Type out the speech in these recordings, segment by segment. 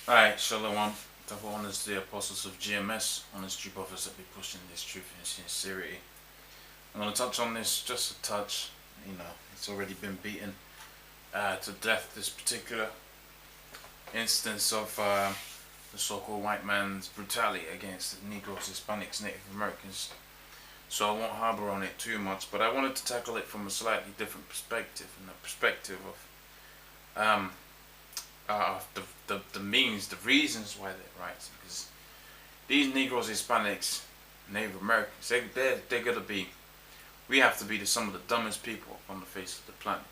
Alright, Shalom. Double honors the apostles of GMS, honors true brothers that be pushing this truth in sincerity. I'm going to touch on this just a touch. It's already been beaten to death, this particular instance of the so-called white man's brutality against the Negroes, Hispanics, Native Americans. So I won't harbor on it too much, but I wanted to tackle it from a slightly different perspective, and the perspective of the means, the reasons why they're right. Because these Negroes, Hispanics, Native Americans, they're gonna be, we have to be some of the dumbest people on the face of the planet,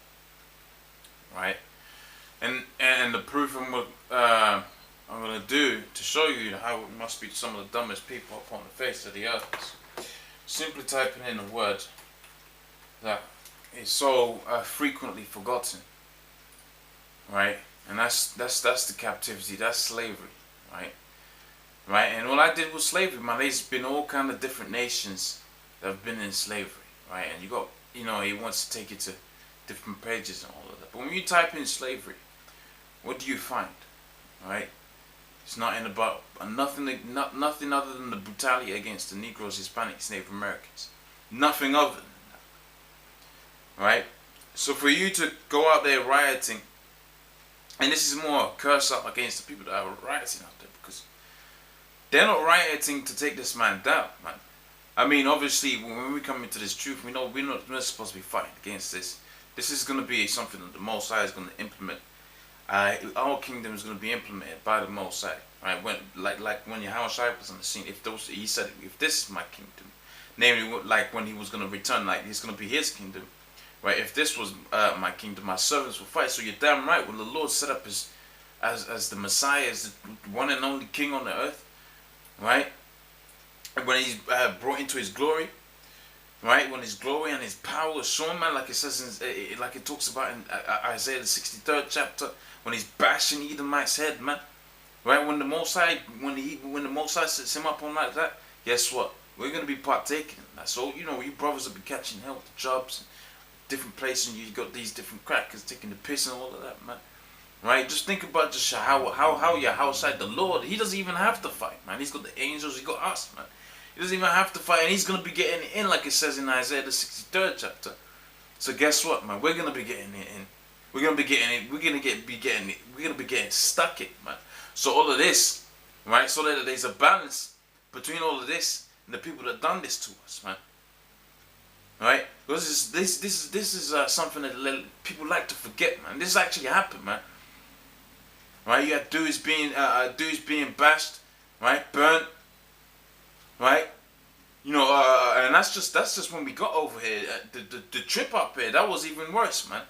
right? And the proof I'm gonna do to show you how we must be some of the dumbest people upon the face of the earth is simply typing in a word that is so frequently forgotten, right? And that's the captivity, that's slavery, right? Right, and all I did was slavery, man. There's been all kind of different nations that have been in slavery, right? And he wants to take it to different pages and all of that. But when you type in slavery, what do you find, right? It's nothing about nothing other than the brutality against the Negroes, Hispanics, Native Americans. Nothing other than that, right? So for you to go out there rioting, and this is more a curse up against the people that are rioting out there, because they're not rioting to take this man down, man. I mean, obviously, when we come into this truth, we know we're not supposed to be fighting against this. This is going to be something that the Most High is going to implement. Our kingdom is going to be implemented by the Most High, right? When when Yahushua was on the scene, he said, if this is my kingdom, namely, like when he was going to return, like it's going to be his kingdom. Right, if this was my kingdom, my servants will fight. So you're damn right. When the Lord set up as the Messiah, as the one and only King on the earth, right? When he's brought into his glory, right? When his glory and his power is shown, man, like it says, like it talks about in Isaiah the 63rd chapter, when he's bashing Edomite's head, man, right? When the Most High, when the Most High sets him up on like that, guess what? We're gonna be partaking in that. So you brothers will be catching hell with jobs. Different places, and you got these different crackers taking the piss and all of that, man. Right? Just think about just how your outside the Lord, he doesn't even have to fight, man. He's got the angels, he got us, man. He doesn't even have to fight, and he's gonna be getting it in, like it says in Isaiah the 63rd chapter. So guess what, man? We're gonna be getting it in. We're gonna be getting it. We're gonna be getting it. We're gonna be getting stuck in, man. So all of this, right? So that there's a balance between all of this and the people that done this to us, man. Right? Because this is something that people like to forget, man. This actually happened, man. Right? You had dudes being bashed, right? Burnt, right? And that's just when we got over here. The trip up here, that was even worse, man.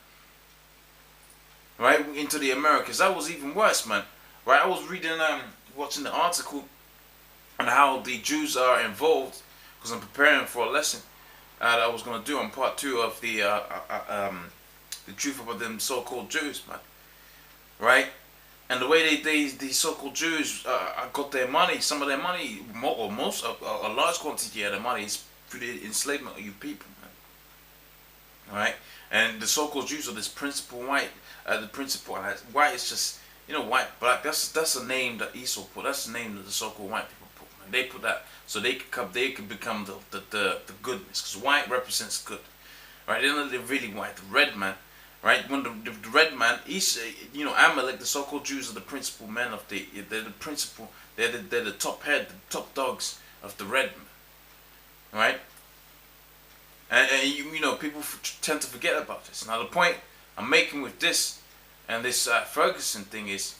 Right? Into the Americas, that was even worse, man. Right? I was reading, watching the article on how the Jews are involved, because I'm preparing for a lesson that I was gonna do on part 2 of the truth about them so-called Jews, man. Right? And the way these so-called Jews got their money, some of their money, a large quantity of their money is through the enslavement of you people, man. Right? And the so-called Jews are this principal white, the principal white is just white, black. That's a name that Esau put. That's the name that the so-called white people put, man. They put that so they could become the goodness, because white represents good, right? They're not really white. The red man, right? When the red man, Amalek, the so-called Jews are the principal men of they're the principal, they're the top head, the top dogs of the red man, right? And people tend to forget about this. Now the point I'm making with this and this Ferguson thing is,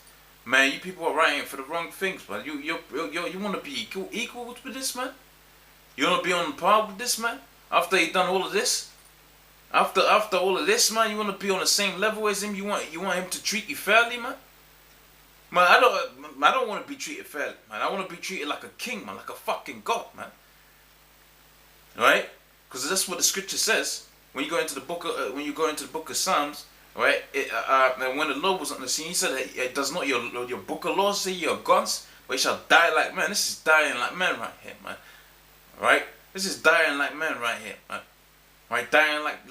man, you people are writing for the wrong things, man. You want to be equal with this, man? You want to be on par with this, man? After he done all of this, after all of this, man, you want to be on the same level as him. You want him to treat you fairly, man. Man, I don't want to be treated fairly, man. I want to be treated like a king, man, like a fucking god, man. Right? Because that's what the scripture says. When you go into the book of Psalms. Right, and when the Lord was on the scene, he said, "It does not your book of laws say you're gods, but you shall die like men." This is dying like men right here, man. Right, this is dying like men right here, man. Right, dying like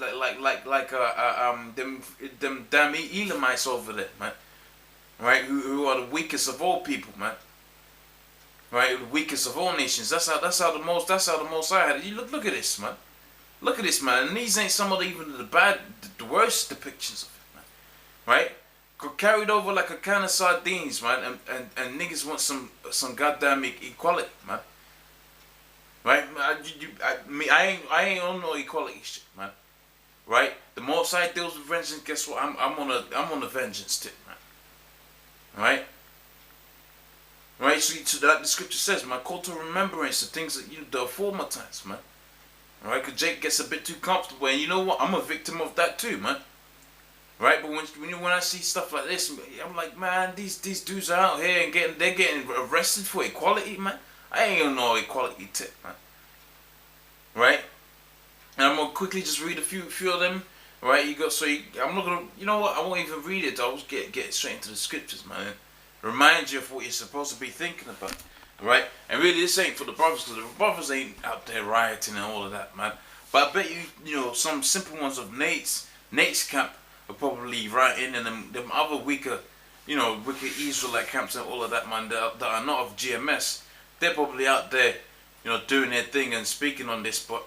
them damn Elamites over there, man. right? Who are the weakest of all people, man. Right, the weakest of all nations. That's how the Most High had it. You look at this, man. Look at this, man. And these ain't some of the worst depictions of it, man. Right? Carried over like a can of sardines, man. And niggas want some goddamn equality, man. Right? I ain't on no equality shit, man. Right? The more I deals with vengeance, guess what? I'm on the vengeance tip, man. Right? Right? So that the scripture says, man, call to remembrance the things that you do former times, man. Right? Because Jake gets a bit too comfortable, and you know what? I'm a victim of that too, man. Right? But when I see stuff like this, I'm like, man, these dudes are out here and they're getting arrested for equality, man. I ain't on no equality tip, man. Right? And I'm gonna quickly just read a few of them. Right? I'm not gonna. You know what? I won't even read it. I'll just get straight into the scriptures, man. Remind you of what you're supposed to be thinking about. Right? And really, this ain't for the brothers, because the brothers ain't out there rioting and all of that, man. But I bet you know, some simple ones of Nate's camp are probably rioting, and them other weaker Israelite camps and all of that, man, that are not of GMS, they're probably out there, doing their thing and speaking on this. But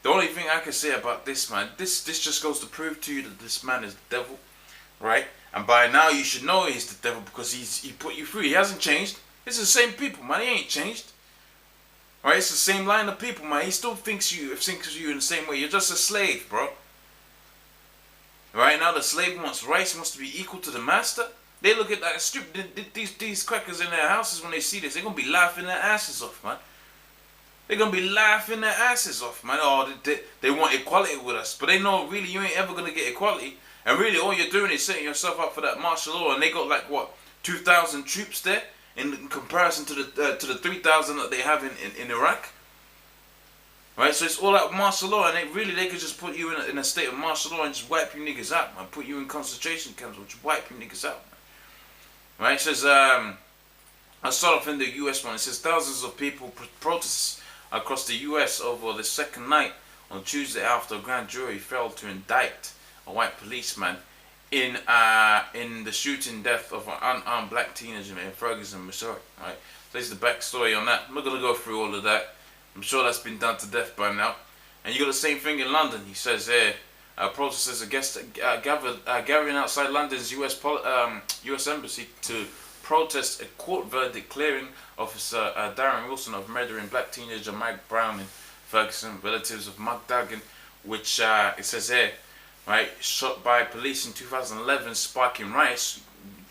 the only thing I can say about this, man, this just goes to prove to you that this man is the devil, right? And by now you should know he's the devil, because he put you free. He hasn't changed. It's the same people, man. He ain't changed. Right? It's the same line of people, man. He still thinks you in the same way. You're just a slave, bro. Right now the slave wants rights, wants to be equal to the master. They look at that stupid. These crackers in their houses, when they see this, they're gonna be laughing their asses off, man. They're gonna be laughing their asses off, man. Oh, they want equality with us, but they know really you ain't ever gonna get equality. And really, all you're doing is setting yourself up for that martial law. And they got like what, 2,000 troops there in comparison to the 3,000 that they have in Iraq. Right, so it's all out martial law, and they could just put you in a state of martial law and just wipe you niggas out, man. Put you in concentration camps, which wipe you niggas out, man. Right, it says I'll start off in the U.S. one. It says thousands of people protests across the U.S. over the second night on Tuesday after a grand jury failed to indict a white policeman in the shooting death of an unarmed black teenager in Ferguson, Missouri. Right, so this is the backstory on that. I'm not gonna go through all of that. I'm sure that's been done to death by now. And you got the same thing in London. He says there, protesters gathering outside London's U.S. Embassy to protest a court verdict clearing Officer Darren Wilson of murdering black teenager Mike Brown in Ferguson, relatives of Mark Duggan, which it says here, right, shot by police in 2011, sparking riots.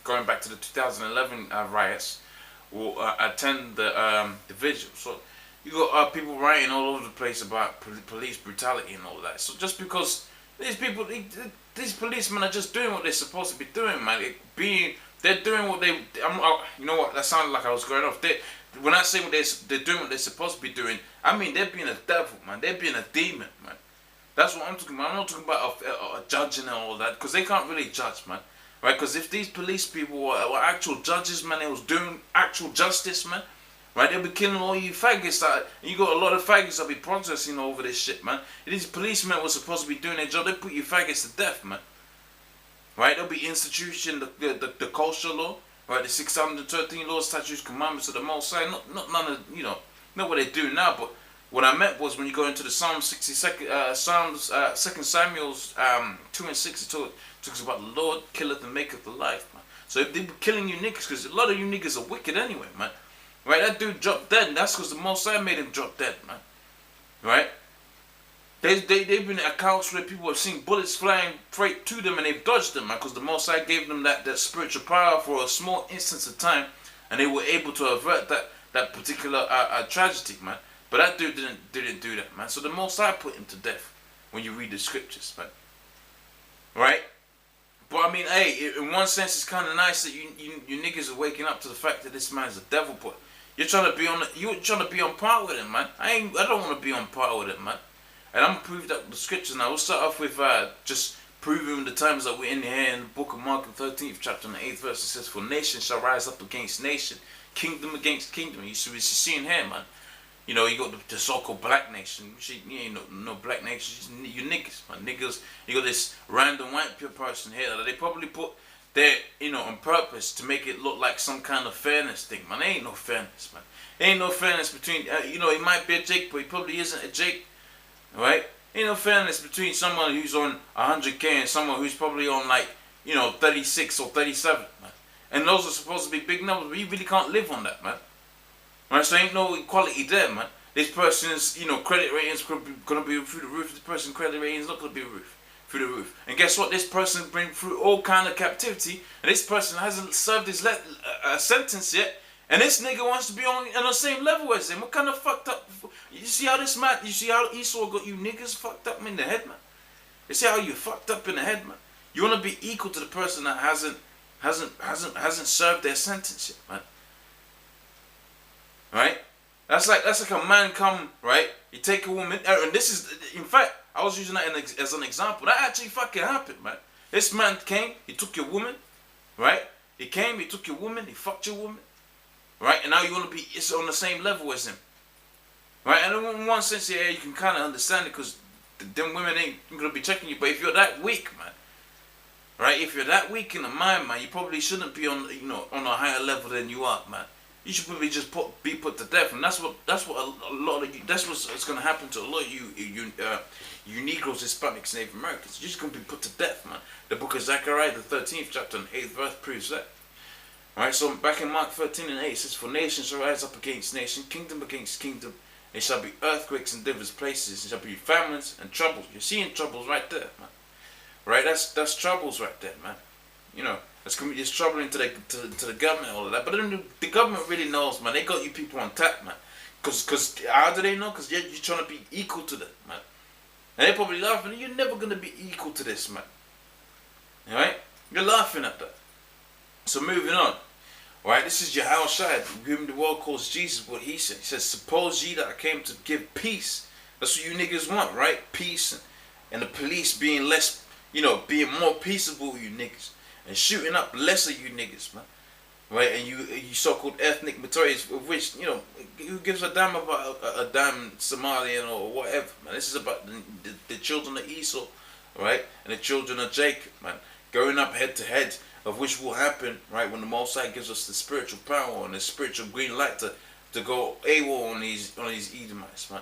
Going back to the 2011 riots, will attend the vigil. So you got people writing all over the place about police brutality and all that. So just because these policemen are just doing what they're supposed to be doing, man. They're doing what they. You know what? That sounded like I was going off. When I say they're doing what they're supposed to be doing, I mean they're being a devil, man. They're being a demon, man. That's what I'm talking about. I'm not talking about a judging and all that, because they can't really judge, man. Right? Because if these police people were actual judges, man, they was doing actual justice, man. Right? They'll be killing all you faggots. You got a lot of faggots that be protesting over this shit, man. If these policemen were supposed to be doing their job, they put you faggots to death, man. Right? There'll be institution, the culture law, right? The 613 laws, statutes, commandments of the Most High. Not none of, not what they do now, but what I meant was when you go into the Psalms 2 Samuel's 2 and 6, it talks about the Lord killeth and maketh alive, man. So if they be killing you niggas, because a lot of you niggas are wicked anyway, man. Right, that dude dropped dead, and that's because the Most High made him drop dead, man. Right? They've been at accounts where people have seen bullets flying straight to them and they've dodged them, man, because the Most High gave them that spiritual power for a small instance of time, and they were able to avert that particular tragedy, man. But that dude didn't do that, man. So the Most High put him to death when you read the scriptures, man. Right? But I mean, hey, in one sense, it's kind of nice that you niggas are waking up to the fact that this man's a devil, but you're trying to be on par with him, man. I don't want to be on par with him, man. And I'm gonna prove that with the scriptures now. We'll start off with just proving the times that we're in here in the book of Mark, the 13th chapter, and the 8th verse. It says, "For nation shall rise up against nation, kingdom against kingdom." You see what you're seeing here, man. You got the so-called black nation. You ain't no black nation. You niggas, man. Niggas. You got this random white person here that they probably put there, you know, on purpose to make it look like some kind of fairness thing, man. There ain't no fairness, man. There ain't no fairness between, you know, he might be a Jake, but he probably isn't a Jake, right? Ain't no fairness between someone who's on 100K and someone who's probably on like, you know, 36 or 37, man. And those are supposed to be big numbers, but you really can't live on that, man. Right? So ain't no equality there, man. This person's, you know, credit ratings gonna be through the roof. This person's credit ratings not gonna be through the roof. And guess what? This person been through all kind of captivity, and this person hasn't served his sentence yet. And this nigga wants to be on the same level as him. What kind of fucked up? You see how this man? You see how Esau got you niggas fucked up in the head, man? You see how you fucked up in the head, man? You wanna be equal to the person that hasn't served their sentence yet, man. Right? That's like a man come, right? You take a woman, and this is, in fact, I was using that as an example. That actually fucking happened, man. This man came, he took your woman, right? He came, he took your woman, he fucked your woman, right? And now you want to be on the same level as him, right? And in one sense, yeah, you can kind of understand it because them women ain't gonna be checking you. But if you're that weak, man, right? If you're that weak in the mind, man, you probably shouldn't be on, you know, on a higher level than you are, man. You should probably just be put to death, and that's what a lot of you. That's what's going to happen to a lot of you Negroes, Hispanics, Native Americans. You're just going to be put to death, man. The book of Zechariah, the 13th chapter and 8th verse proves that. All right, so back in Mark 13 and 8, it says, "For nation shall rise up against nation, kingdom against kingdom. There shall be earthquakes in diverse places. There shall be famines and troubles." You're seeing troubles right there, man. Right, that's troubles right there, man. You know. It's troubling to the government and all of that. But then the government really knows, man. They got you people on tap, man. Because how do they know? Because you're trying to be equal to them, man. And they're probably laughing. You're never going to be equal to this, man. Alright? You're laughing at that. So moving on. Alright, this is Yahushua, whom the world calls Jesus, what he said. He says, "Suppose ye that I came to give peace." That's what you niggas want, right? Peace. And the police being less, you know, being more peaceable, you niggas. And shooting up less of you niggas, man. Right? And you so-called ethnic minorities, of which, you know, who gives a damn about a damn Somalian or whatever, man. This is about the children of Esau, right? And the children of Jacob, man. Going up head to head, of which will happen, right, when the Most High gives us the spiritual power and the spiritual green light to go AWOL on these Edomites, man.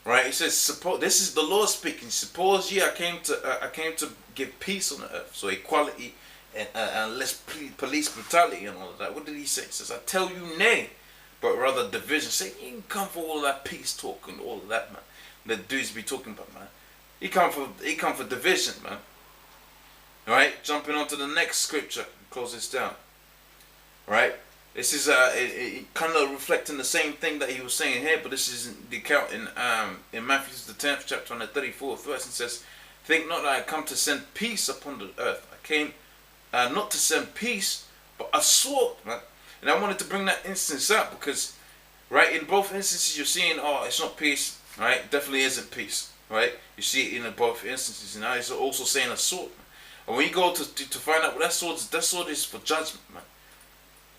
Right? He says, "Suppose," this is the Lord speaking. "Suppose ye I came to give peace on the earth." So equality and less police brutality and all of that. What did he say? He says, "I tell you nay, but rather division." Say, he didn't come for all that peace talk and all of that, man. The dudes be talking about, man. He come for division, man. Alright, jumping on to the next scripture. Close this down. Right? This is kind of reflecting the same thing that he was saying here, but this is the account in Matthew the 10th chapter and the 34th verse. It says, "Think not that I come to send peace upon the earth. I came not to send peace, but a sword, man." And I wanted to bring that instance up because, right, in both instances you're seeing, oh, it's not peace, right? It definitely isn't peace, right? You see it in both instances. And now he's also saying a sword, man. And when you go to find out what that sword is for judgment, man.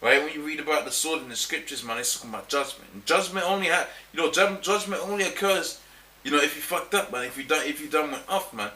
Right, when you read about the sword in the scriptures, man, it's talking about judgment. And judgment only judgment only occurs, you know, if you fucked up, man. If you done went off, man.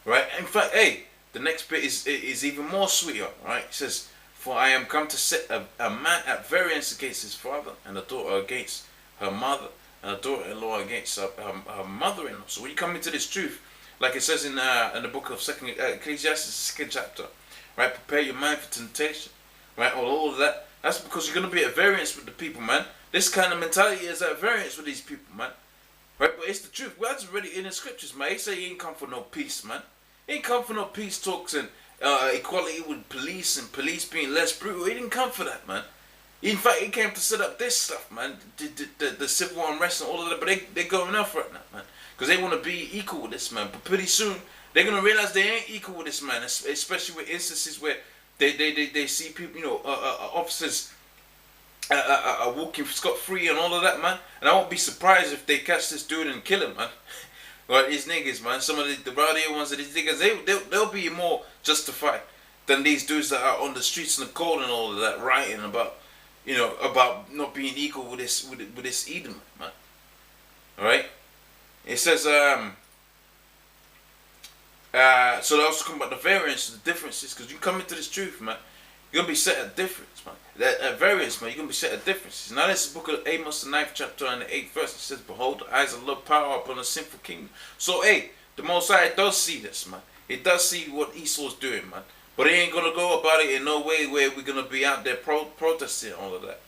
Right. In fact, hey, the next bit is even more sweeter. Right. It says, "For I am come to set a man at variance against his father, and a daughter against her mother, and a daughter-in-law against her mother-in-law." So when you come into this truth, like it says in the book of Ecclesiastes, 2nd chapter, right? "Prepare your mind for temptation." Right, all of that. That's because you're going to be at variance with the people, man. This kind of mentality is at variance with these people, man. Right, but it's the truth. God's already in the scriptures, man. He said he ain't come for no peace, man. He ain't come for no peace talks and equality with police and police being less brutal. He didn't come for that, man. In fact, he came to set up this stuff, man. The civil unrest and all of that. But they're going off right now, man. Because they want to be equal with this, man. But pretty soon, they're going to realize they ain't equal with this, man. Especially with instances where they see people, you know, officers walking scot-free and all of that, man. And I won't be surprised if they catch this dude and kill him, man. Right, these niggas, man. Some of the rowdy ones of these niggas, they'll be more justified than these dudes that are on the streets in the cold and all of that, writing about, you know, about not being equal with this Edom, man. All right. It says So that was talking about the variance, the differences, because you come into this truth, man. You're gonna be set at difference, man. That variance, man. You're gonna be set at differences. Now this is the book of Amos, the 9th chapter and the 8th verse. It says, "Behold, the eyes of love power upon a sinful kingdom." So, hey, the Most High does see this, man. It does see what Esau's doing, man. But he ain't gonna go about it in no way where we're gonna be out there protesting all of that,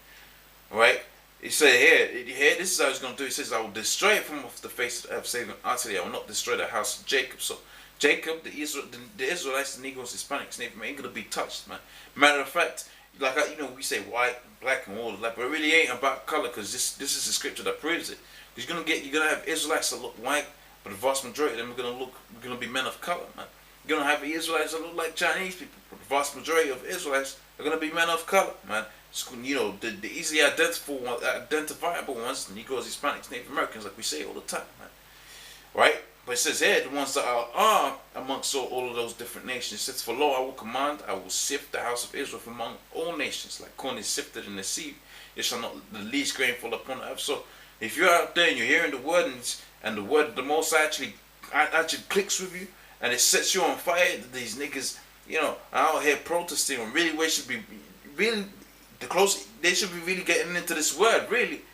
right? He said here, this is how he's gonna do. He says, "I will destroy it from off the face of saving utterly. I will not destroy the house of Jacob." So Jacob, the Israelites, the Negroes, Hispanics, Native ain't gonna be touched, man. Matter of fact, like we say white, black, and all of that, but it really ain't about color, because this is the scripture that proves it. You're gonna have Israelites that look white, but the vast majority of them are gonna be men of color, man. You're gonna have Israelites that look like Chinese people, but the vast majority of Israelites are gonna be men of color, man. So, the easily identifiable ones, Negroes, Hispanics, Native Americans, like we say all the time, man. Right? But it says here, the ones that are amongst all of those different nations. It says, "For lo, I will command, I will sift the house of Israel from among all nations, like corn is sifted in the sea. It shall not the least grain fall upon the earth." So if you're out there and you're hearing the word, and the word of the Most actually clicks with you, and it sets you on fire, these niggas, are out here protesting, and really they should be really getting into this word, really.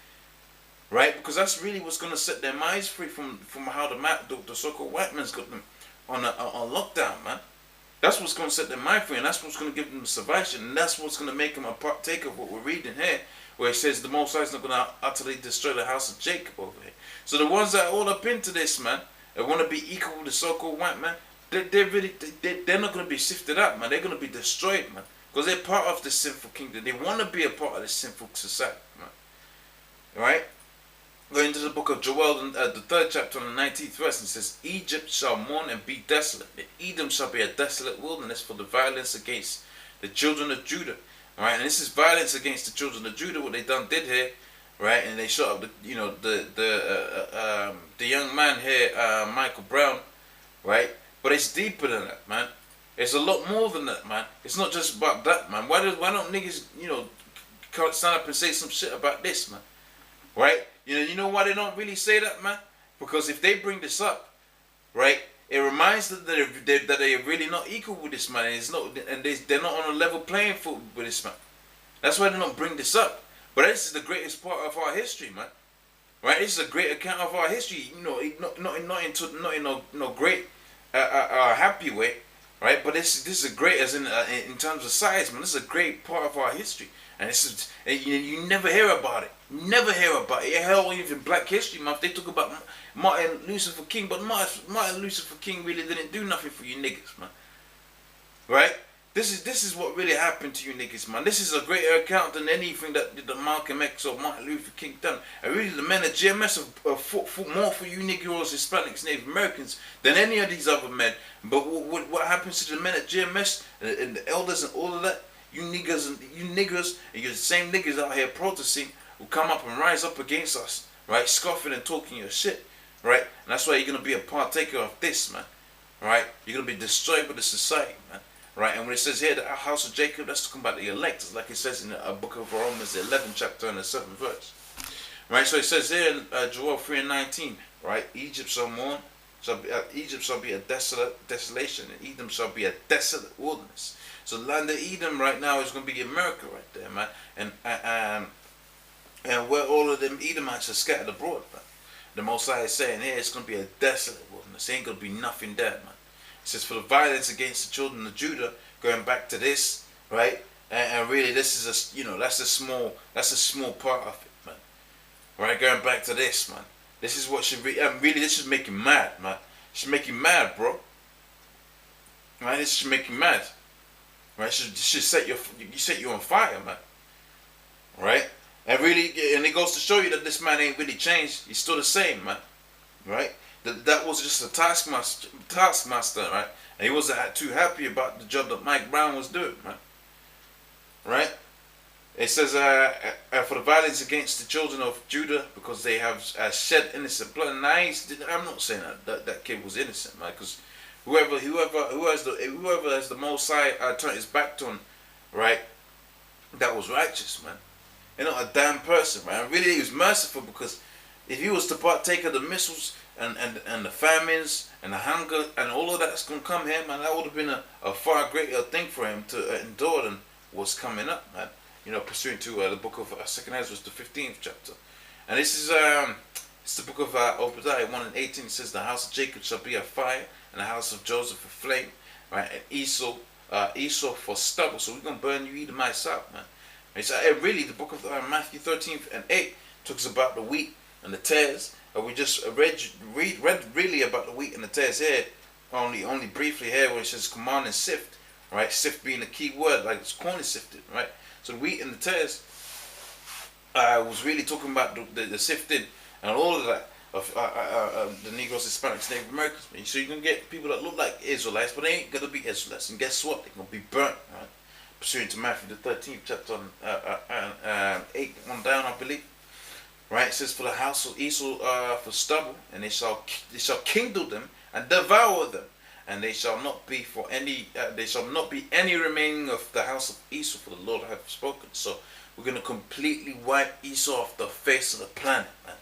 Right? Because that's really what's going to set their minds free from how the so-called white man's got them on lockdown, man. That's what's going to set their mind free, and that's what's going to give them salvation, and that's what's going to make them a partaker of what we're reading here, where it says the Most High is not going to utterly destroy the house of Jacob over here. So the ones that are all up into this, man, that want to be equal with the so-called white man, they're not going to be sifted up, man. They're going to be destroyed, man, because they're part of this sinful kingdom. They want to be a part of this sinful society, man. Right? Going to the book of Joel, the 3rd chapter and the 19th verse, and it says, "Egypt shall mourn and be desolate, and Edom shall be a desolate wilderness for the violence against the children of Judah." All right, and this is violence against the children of Judah. What they did here, right? And they shot up the young man here, Michael Brown, right? But it's deeper than that, man. It's a lot more than that, man. It's not just about that, man. Why don't niggas, stand up and say some shit about this, man? Right? You know why they don't really say that, man? Because if they bring this up, right, it reminds them that they're really not equal with this man, they're not on a level playing field with this man. That's why they don't bring this up. But this is the greatest part of our history, man. Right? This is a great account of our history. Not in no great happy way, right? But this is a great, as in terms of size, man. This is a great part of our history. And you never hear about it. Never hear about it. Hell, even Black History Month, they talk about Martin Luther King, but Martin Luther King really didn't do nothing for you niggas, man. Right? This is what really happened to you niggas, man. This is a greater account than anything that Malcolm X or Martin Luther King done. And really, the men of GMS have fought more for you Negroes, Hispanics, Native Americans than any of these other men. But what happens to the men at GMS and the elders and all of that? You niggers, and you're the same niggas out here protesting will come up and rise up against us, right? Scoffing and talking your shit, right? And that's why you're going to be a partaker of this, man, right? You're going to be destroyed by the society, man, right? And when it says here, the house of Jacob, that's talking about the elect, like it says in the book of Romans, the 11th chapter and the 7th verse, right? So it says here in Joel 3:19, right? Egypt shall mourn, Egypt shall be a desolation, and Edom shall be a desolate wilderness. So the land of Edom right now is going to be America right there, man. And where all of them Edomites are scattered abroad, man. The Most High is saying here it's going to be a desolate wilderness. There ain't going to be nothing there, man. It says for the violence against the children of Judah, going back to this, right? And really this is that's a small part of it, man. Right? Going back to this, man. This is what should really this should make you mad, man. It should make you mad, bro. Right? This should make you mad. Right, this should set you on fire, man. Right, and it goes to show you that this man ain't really changed. He's still the same, man. Right, that was just a taskmaster, right? And he wasn't too happy about the job that Mike Brown was doing, man. Right, it says for the violence against the children of Judah, because they have shed innocent blood. And I'm not saying that kid was innocent, man, because whoever has the Most High turned his back to him, right? That was righteous, man. You're not a damn person, man. Really, he was merciful because If he was to partake of the missiles and the famines and the hunger and all of that's gonna come here, man, that would have been a far greater thing for him to endure than what's coming up, man. Pursuant to the book of Second Ezra, the 15th chapter, and this is it's the book of Obadiah 1:18. It says, "The house of Jacob shall be a fire, and the house of Joseph a flame, right? And Esau for stubble." So we're gonna burn you Edomites out, man. It's really the book of Matthew 13:8 talks about the wheat and the tares. We just read really about the wheat and the tares here, only briefly here, where it says command and sift, right? Sift being the key word, like it's corn is sifted, right? So the wheat and the tares was really talking about the sifting and all of that of the Negroes, Hispanics, Native Americans. So you're gonna get people that look like Israelites, but they ain't gonna be Israelites. And guess what? They're gonna be burnt, right? Pursuant to Matthew the 13th chapter 8 on down, I believe. Right, it says, "For the house of Esau for stubble, and they shall kindle them and devour them, and they shall not be any remaining of the house of Esau, for the Lord hath spoken." So we're gonna completely wipe Esau off the face of the planet, man.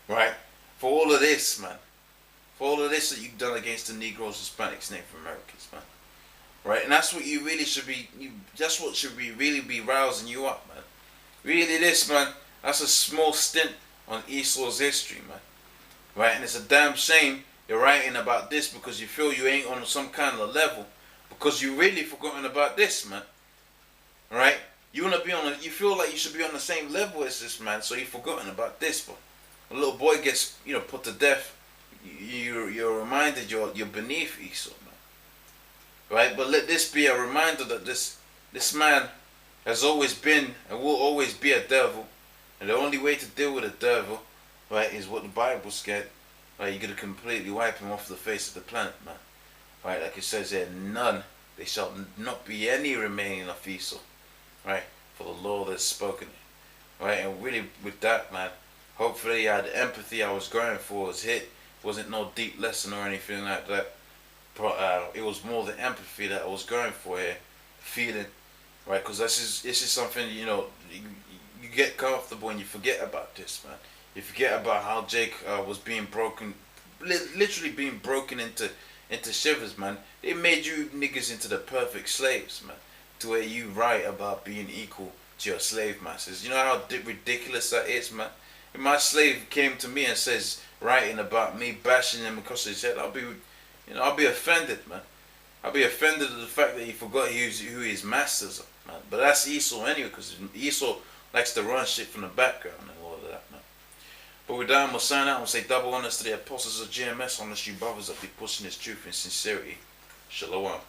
Right, for all of this, man, for all of this that you've done against the Negroes, Hispanics, Native Americans, man. Right, and that's what you really should be. That's what should really be rousing you up, man. Really, this, man. That's a small stint on Esau's history, man. Right? And it's a damn shame you're writing about this because you feel you ain't on some kind of level, because you really forgotten about this, man. Right? You wanna be you feel like you should be on the same level as this man, so you've forgotten about this. But a little boy gets put to death, you're reminded you're beneath Esau, man. Right? But let this be a reminder that this man has always been and will always be a devil. And the only way to deal with the devil, right, is what the Bible said. Right, you gotta completely wipe him off the face of the planet, man. Right, like it says here, none, they shall not be any remaining of Esau. Right, for the Lord has spoken it. Right, and really with that, man, hopefully the empathy I was going for was hit. It wasn't no deep lesson or anything like that. But it was more the empathy that I was going for here, feeling. Right, because this is something, you get comfortable and you forget about this, man. You forget about how Jake was being broken, literally being broken into shivers, man. They made you niggas into the perfect slaves, man. To where you write about being equal to your slave masters. You know how ridiculous that is, man. If my slave came to me and says writing about me bashing him across his head, I'll be offended, man. I'll be offended at the fact that he forgot who his masters are, man. But that's Esau anyway, because Esau likes to run shit from the background and all of that, man. But with that, I'm going to sign out and say double honors to the apostles of GMS, honest you brothers that be pushing this truth in sincerity. Shalom.